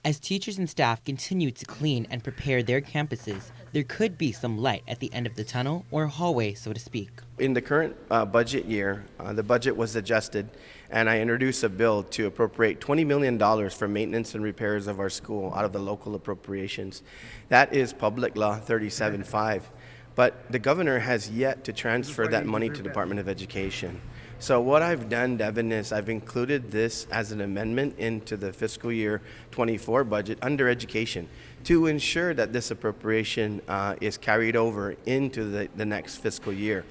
As teachers and staff continue to clean and prepare their campuses, there could be some light at the end of the tunnel or hallway, so to speak. In the current budget year, the budget was adjusted, and I introduced a bill to appropriate $20 million for maintenance and repairs of our school out of the local appropriations. That is Public Law 37.5. But the governor has yet to transfer that money to Department of Education. So what I've done, Devin, is I've included this as an amendment into the fiscal year 24 budget under education to ensure that this appropriation is carried over into the next fiscal year.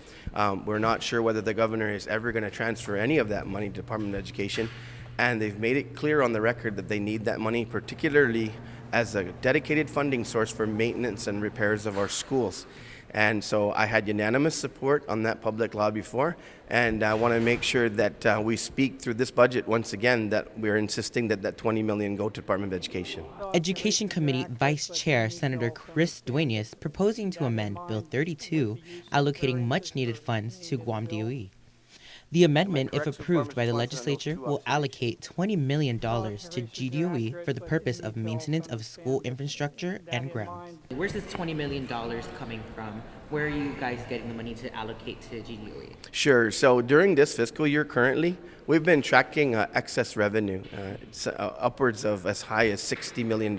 We're not sure whether the governor is ever going to transfer any of that money to Department of Education, and they've made it clear on the record that they need that money, particularly as a dedicated funding source for maintenance and repairs of our schools. And so I had unanimous support on that public law before, and I want to make sure that we speak through this budget once again that we're insisting that that $20 million go to Department of Education. Education Committee Vice Chair Senator Chris Duenas proposing to amend Bill 32, allocating much-needed funds to Guam DOE. The amendment, if approved by the legislature, will allocate $20 million to GDOE for the purpose of maintenance of school infrastructure and grounds. Where's this $20 million coming from? Where are you guys getting the money to allocate to GDOE? Sure. So during this fiscal year currently, we've been tracking excess revenue, upwards of as high as $60 million.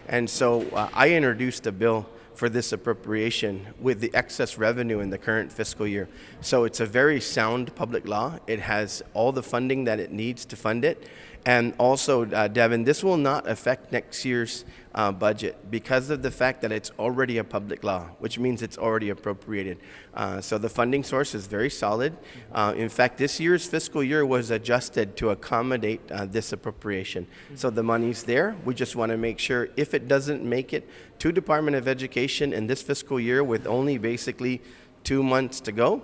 And so I introduced a bill for this appropriation with the excess revenue in the current fiscal year. So it's a very sound public law. It has all the funding that it needs to fund it. And also, Devin, this will not affect next year's budget because of the fact that it's already a public law, which means it's already appropriated. So the funding source is very solid. In fact, this year's fiscal year was adjusted to accommodate this appropriation. So the money's there. We just want to make sure if it doesn't make it to Department of Education in this fiscal year with only basically 2 months to go,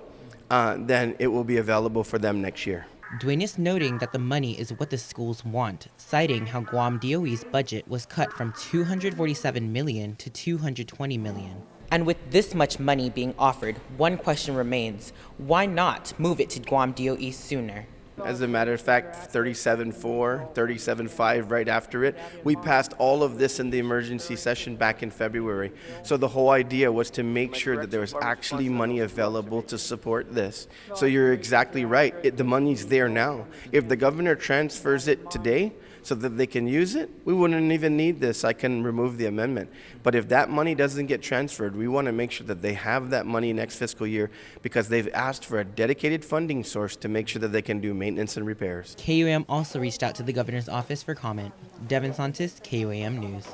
then it will be available for them next year. Duenas noting that the money is what the schools want, citing how Guam DOE's budget was cut from $247 million to $220 million. And with this much money being offered, one question remains: why not move it to Guam DOE sooner? As a matter of fact, 37.4, 37.5 right after it, we passed all of this in the emergency session back in February. So the whole idea was to make sure that there was actually money available to support this. So you're exactly right. The money's there now. If the governor transfers it today so that they can use it, we wouldn't even need this. I can remove the amendment. But if that money doesn't get transferred, we want to make sure that they have that money next fiscal year because they've asked for a dedicated funding source to make sure that they can do maintenance and repairs. KUAM also reached out to the governor's office for comment. Devin Santos, KUAM News.